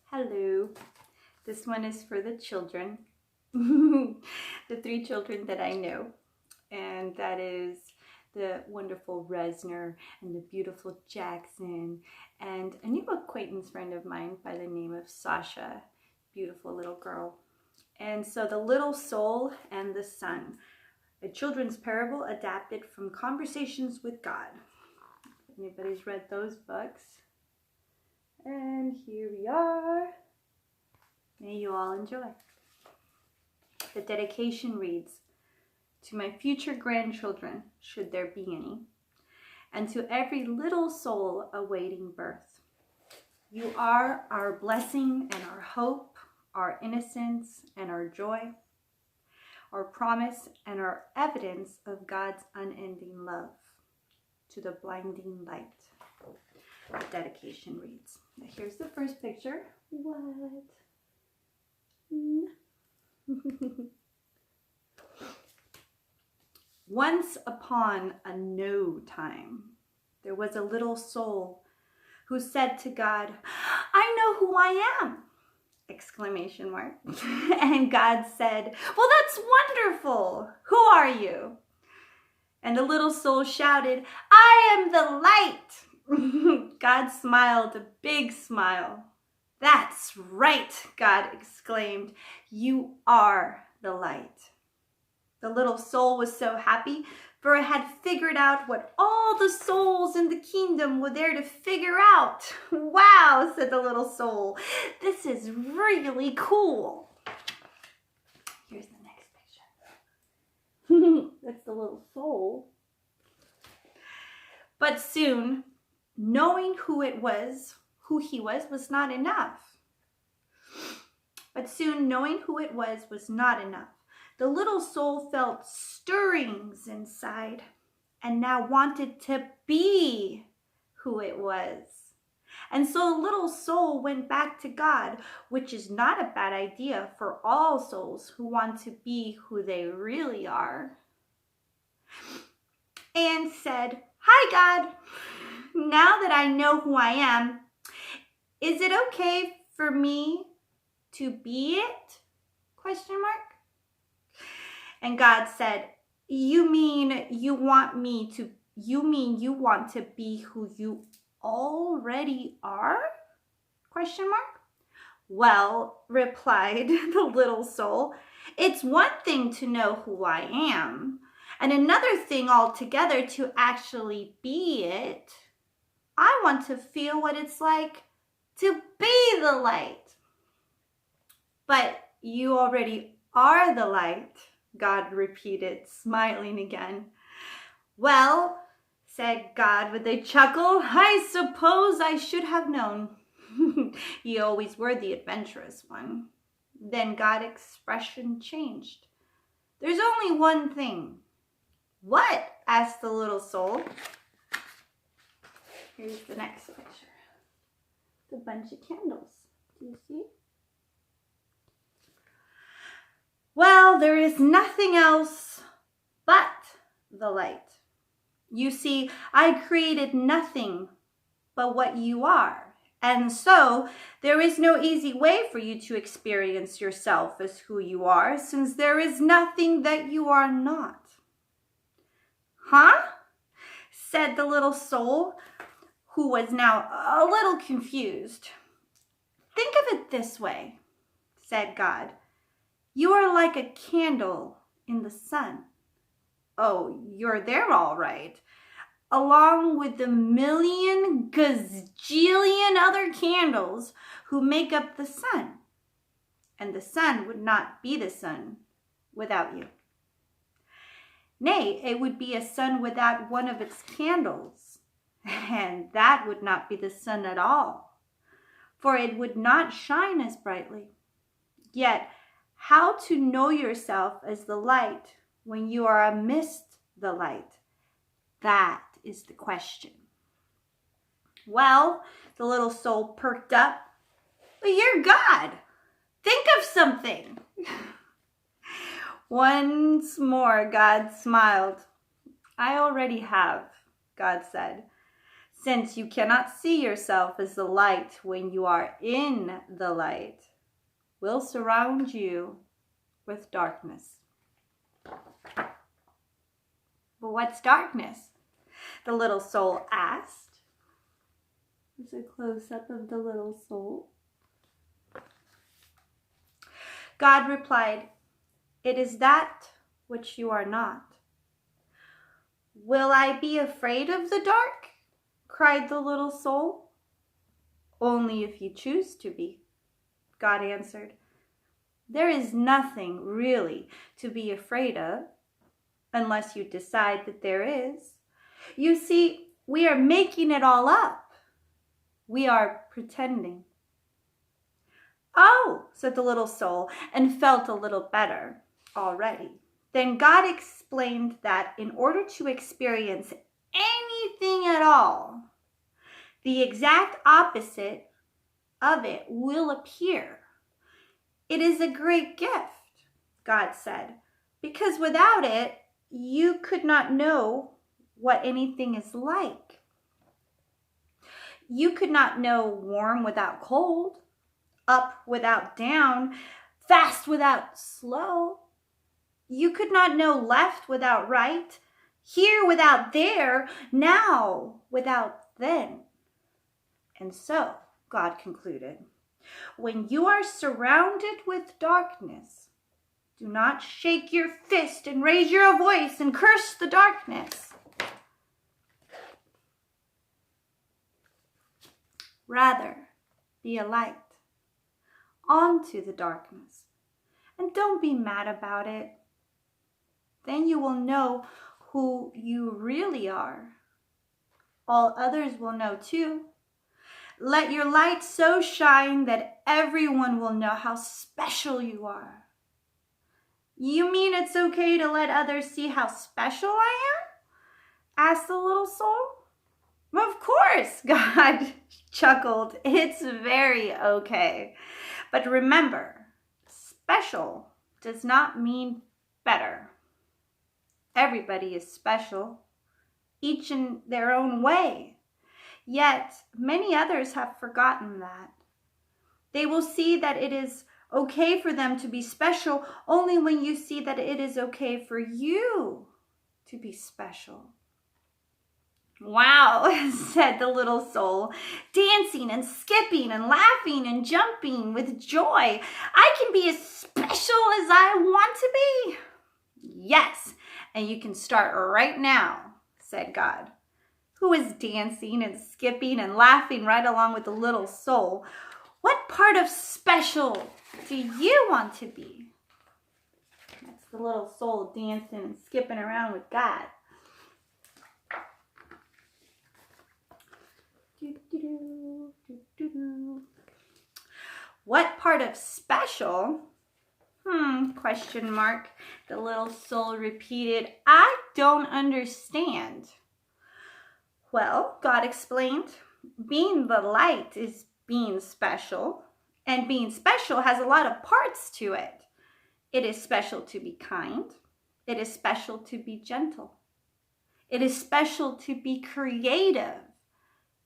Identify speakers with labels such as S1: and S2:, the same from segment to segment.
S1: Hello. This one is for the children, the 3 children that I know, and that is the wonderful Resner and the beautiful Jackson and a new acquaintance friend of mine by the name of Sasha, beautiful little girl. And so the little soul and the sun, a children's parable adapted from Conversations with God. Anybody's read those books? And here we are. May you all enjoy. The dedication reads, "To my future grandchildren, should there be any, and to every little soul awaiting birth. You are our blessing and our hope, our innocence and our joy, our promise and our evidence of God's unending love, to the blinding light." The dedication reads. Now here's the first picture. What? Once upon a no time, there was a little soul who said to God, "I know who I am!" Exclamation mark. And God said, "Well, that's wonderful. Who are you?" And the little soul shouted, "I am the light." God smiled a big smile. "That's right," God exclaimed. "You are the light." The little soul was so happy, for it had figured out what all the souls in the kingdom were there to figure out. "Wow," said the little soul. "This is really cool." Here's the next picture. That's the little soul. But soon, knowing who he was not enough. Was not enough. The little soul felt stirrings inside and now wanted to be who it was. And so the little soul went back to God, which is not a bad idea for all souls who want to be who they really are, and said, "Hi, God. Now that I know who I am, is it okay for me to be it? Question mark. And God said, you mean you want to be who you already are? Question mark. Well, replied the little soul, it's one thing to know who I am, and another thing altogether to actually be it. I want to feel what it's like to be the light." "But you already are the light," God repeated, smiling again. "Well," said God with a chuckle, "I suppose I should have known." You always were the adventurous one. Then God's expression changed. "There's only one thing." "What?" asked the little soul. Here's the next picture. It's a bunch of candles. Do you see? "Well, there is nothing else but the light. You see, I created nothing but what you are. And so there is no easy way for you to experience yourself as who you are, since there is nothing that you are not." "Huh?" said the little soul, who was now a little confused. "Think of it this way," said God. "You are like a candle in the sun." "Oh, you're there all right. Along with the million gazillion other candles who make up the sun. And the sun would not be the sun without you. Nay, it would be a sun without one of its candles, and that would not be the sun at all, for it would not shine as brightly. Yet, how to know yourself as the light when you are amidst the light? That is the question." "Well," the little soul perked up, "but you're God. Think of something." Once more, God smiled. "I already have," God said. since you cannot see yourself as the light when you are in the light, will surround you with darkness. But what's darkness? The little soul asked. It's a close-up of the little soul. God replied, "It is that which you are not." "Will I be afraid of the dark?" cried the little soul. "Only if you choose to be," God answered. "There is nothing really to be afraid of, unless you decide that there is. You see, we are making it all up. We are pretending." "Oh," said the little soul, and felt a little better already. Then God explained that in order to experience anything at all, the exact opposite of it will appear. It is a great gift, God said, because without it, you could not know what anything is like. You could not know warm without cold, up without down, fast without slow. You could not know left without right, here without there, now without then. And so, God concluded, when you are surrounded with darkness, do not shake your fist and raise your voice and curse the darkness. Rather, be a light onto the darkness, and don't be mad about it. Then you will know who you really are. All others will know too. Let your light so shine that everyone will know how special you are. You mean it's okay to let others see how special I am? Asked the little soul. Of course, God chuckled. It's very okay. But remember, special does not mean better. Everybody is special, each in their own way. Yet, many others have forgotten that. They will see that it is okay for them to be special only when you see that it is okay for you to be special. "Wow," said the little soul, dancing and skipping and laughing and jumping with joy. "I can be as special as I want to be." "Yes, and you can start right now," said God, who was dancing and skipping and laughing right along with the little soul. "What part of special do you want to be?" That's the little soul dancing and skipping around with God. What part of special? Question mark. The little soul repeated, "I don't understand." Well, God explained, being the light is being special, and being special has a lot of parts to it. It is special to be kind. It is special to be gentle. It is special to be creative.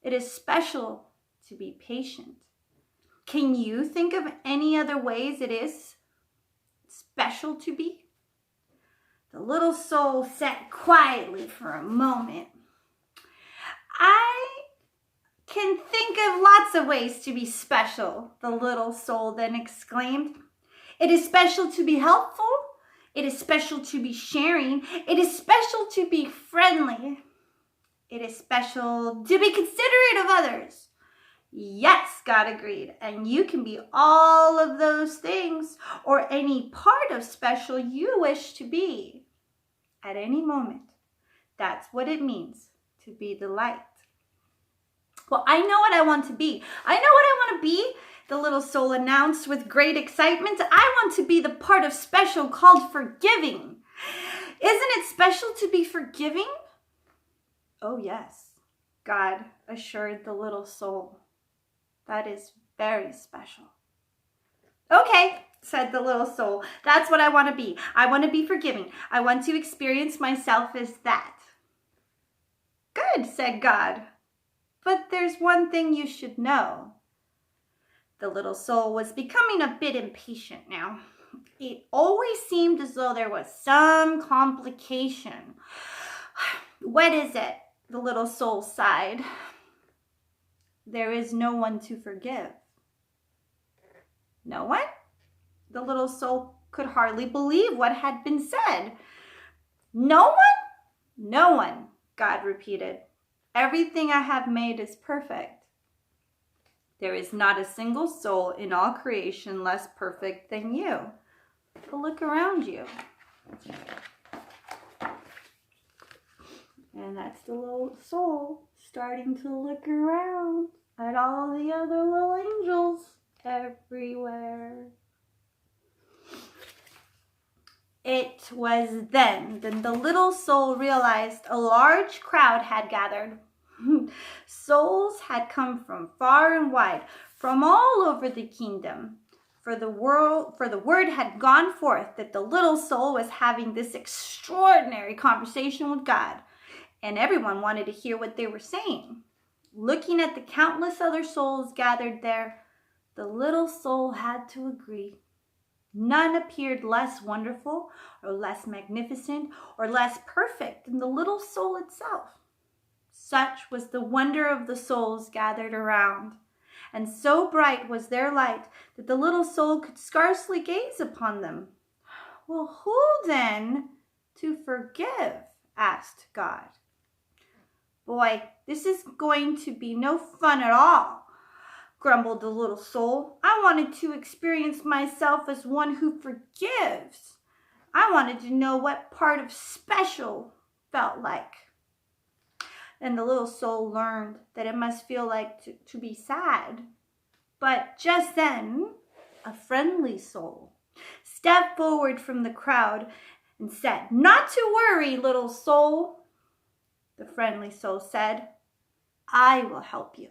S1: It is special to be patient. Can you think of any other ways it is special to be? The little soul sat quietly for a moment. "I can think of lots of ways to be special," the little soul then exclaimed. "It is special to be helpful. It is special to be sharing. It is special to be friendly. It is special to be considerate of others." "Yes," God agreed, "and you can be all of those things or any part of special you wish to be at any moment. That's what it means to be the light." "Well, I know what I want to be. I know what I want to be," the little soul announced with great excitement. "I want to be the part of special called forgiving. Isn't it special to be forgiving?" "Oh, yes," God assured the little soul. "That is very special." "Okay," said the little soul. "That's what I want to be. I want to be forgiving. I want to experience myself as that." "Good," said God. But there's one thing you should know. The little soul was becoming a bit impatient now. It always seemed as though there was some complication. What is it? The little soul sighed. There is no one to forgive. No one? The little soul could hardly believe what had been said. No one? No one, God repeated. Everything I have made is perfect. There is not a single soul in all creation less perfect than you. But look around you. And that's the little soul starting to look around at all the other little angels everywhere. It was then that the little soul realized a large crowd had gathered. Souls had come from far and wide, from all over the kingdom. For the word had gone forth that the little soul was having this extraordinary conversation with God, and everyone wanted to hear what they were saying. Looking at the countless other souls gathered there, the little soul had to agree. None appeared less wonderful or less magnificent or less perfect than the little soul itself. Such was the wonder of the souls gathered around, and so bright was their light that the little soul could scarcely gaze upon them. Well, who then to forgive? Asked God. Boy, this is going to be no fun at all, grumbled the little soul. I wanted to experience myself as one who forgives. I wanted to know what part of special felt like. And the little soul learned that it must feel like to be sad. But just then, a friendly soul stepped forward from the crowd and said, "Not to worry, little soul." The friendly soul said, "I will help you."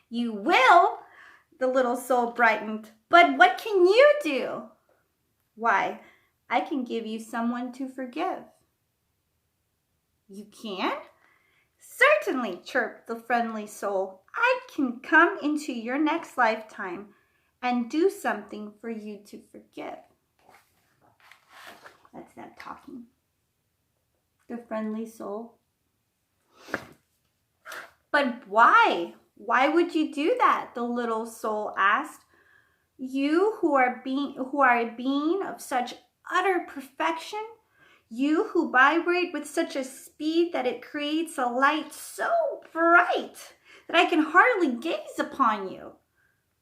S1: "You will?" The little soul brightened. "But what can you do?" "Why, I can give you someone to forgive." "You can?" "Certainly," chirped the friendly soul. "I can come into your next lifetime and do something for you to forgive." That's them talking. The friendly soul. "But why? Why would you do that?" the little soul asked. "You who are a being of such utter perfection, you who vibrate with such a speed that it creates a light so bright that I can hardly gaze upon you.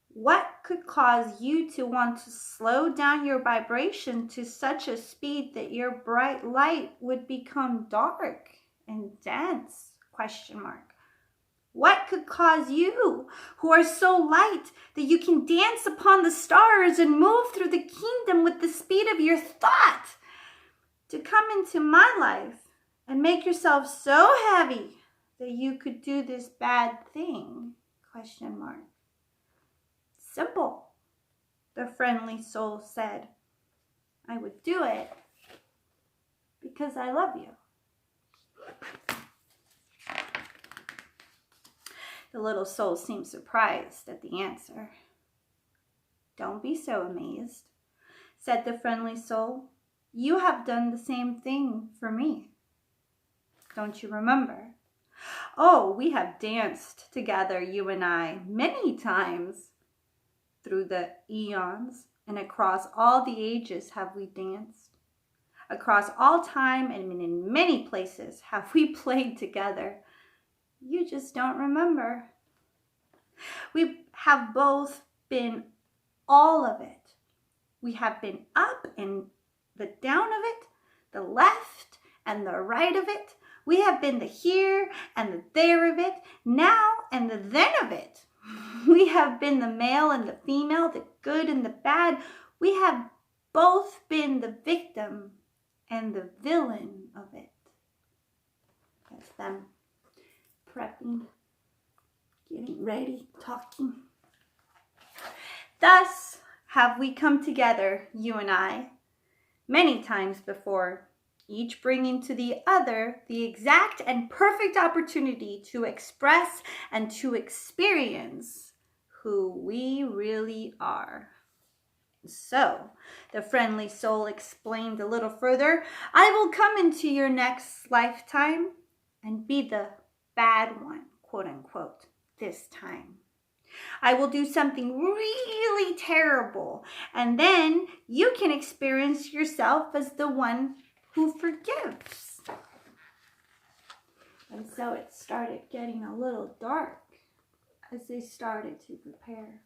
S1: What could cause you to want to slow down your vibration to such a speed that your bright light would become dark and dense? ? What could cause you, who are so light that you can dance upon the stars and move through the kingdom with the speed of your thought, to come into my life and make yourself so heavy that you could do this bad thing? ? Simple, the friendly soul said. I would do it because I love you. The little soul seemed surprised at the answer. Don't be so amazed, said the friendly soul. You have done the same thing for me. Don't you remember? Oh, we have danced together, you and I, many times. Through the eons and across all the ages have we danced. Across all time and in many places have we played together. You just don't remember. We have both been all of it. We have been up and the down of it, the left and the right of it. We have been the here and the there of it, now and the then of it. We have been the male and the female, the good and the bad. We have both been the victim and the villain of it. That's them prepping, getting ready, talking. Thus have we come together, you and I, many times before, each bringing to the other the exact and perfect opportunity to express and to experience who we really are. So, the friendly soul explained a little further, I will come into your next lifetime and be the bad one, quote unquote, this time. I will do something really terrible, and then you can experience yourself as the one who forgives. And so it started getting a little dark as they started to prepare.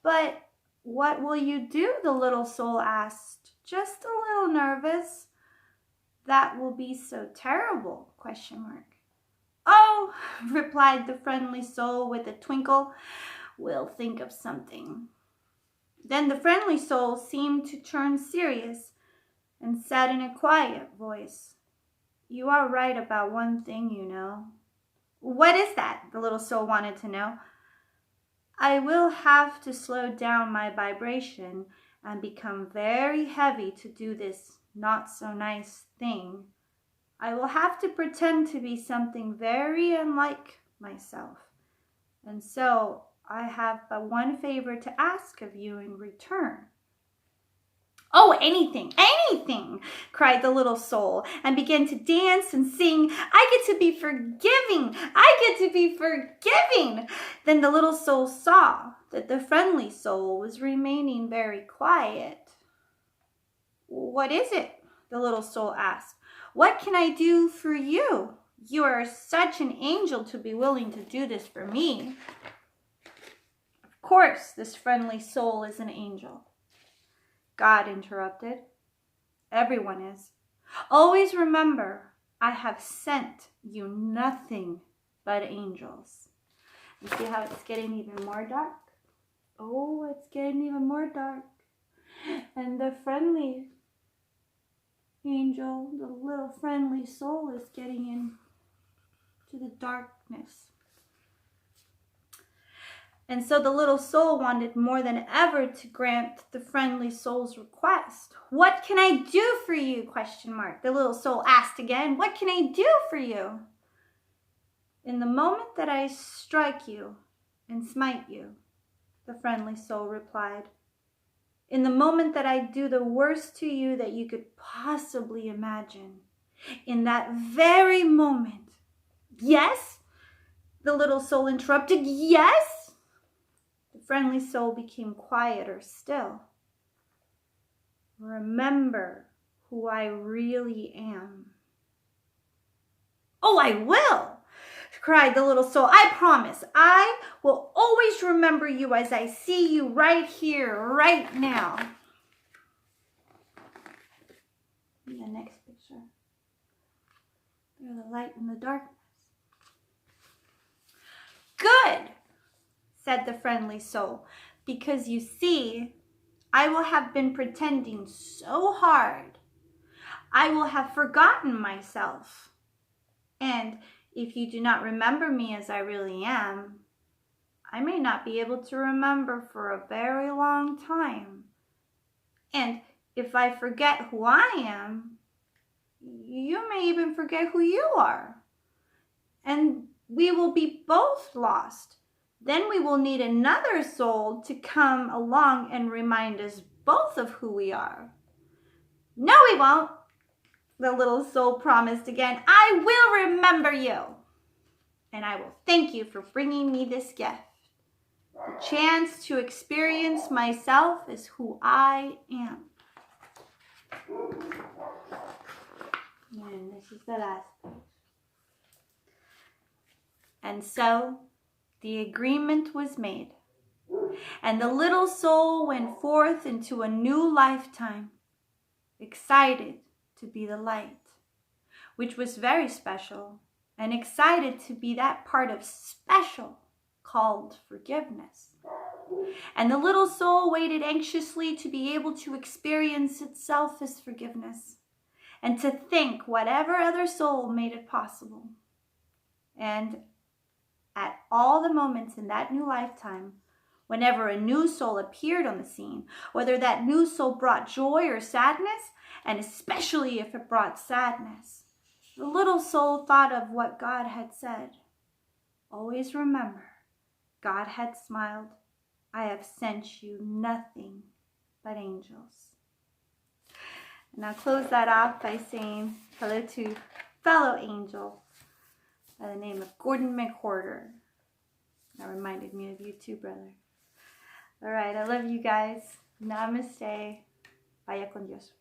S1: But what will you do? The little soul asked, just a little nervous. That will be so terrible, ? Oh, replied the friendly soul with a twinkle, we'll think of something. Then the friendly soul seemed to turn serious and said in a quiet voice, you are right about one thing, you know. What is that? The little soul wanted to know. I will have to slow down my vibration and become very heavy to do this not so nice thing. I will have to pretend to be something very unlike myself. And so I have but one favor to ask of you in return. Oh, anything, cried the little soul and began to dance and sing. I get to be forgiving. I get to be forgiving. Then the little soul saw that the friendly soul was remaining very quiet. What is it? The little soul asked. What can I do for you? You are such an angel to be willing to do this for me. Of course, this friendly soul is an angel. God interrupted. Everyone is. Always remember, I have sent you nothing but angels. You see how it's getting even more dark? Oh, it's getting even more dark. And the friendly angel, the little friendly soul is getting into the darkness. And so the little soul wanted more than ever to grant the friendly soul's request. What can I do for you? ? The little soul asked again. What can I do for you? In the moment that I strike you and smite you, the friendly soul replied. In the moment that I do the worst to you that you could possibly imagine. In that very moment. Yes? The little soul interrupted. Yes? The friendly soul became quieter still. Remember who I really am. Oh, I will, cried the little soul. I promise. I will always remember you as I see you right here, right now. And the next picture. There's the light and the darkness. Good, said the friendly soul, because you see, I will have been pretending so hard. I will have forgotten myself. And if you do not remember me as I really am, I may not be able to remember for a very long time. And if I forget who I am, you may even forget who you are. And we will be both lost. Then we will need another soul to come along and remind us both of who we are. No, we won't, the little soul promised again. I will remember you. And I will thank you for bringing me this gift. The chance to experience myself as who I am. And this is the last page. And so the agreement was made. And the little soul went forth into a new lifetime, excited to be the light, which was very special, and excited to be that part of special called forgiveness. And the little soul waited anxiously to be able to experience itself as forgiveness, and to think whatever other soul made it possible. And at all the moments in that new lifetime, whenever a new soul appeared on the scene, whether that new soul brought joy or sadness, and especially if it brought sadness. The little soul thought of what God had said. Always remember, God had smiled. I have sent you nothing but angels. And I'll close that off by saying hello to fellow angel by the name of Gordon McWhorter. That reminded me of you too, brother. All right, I love you guys. Namaste. Vaya con Dios.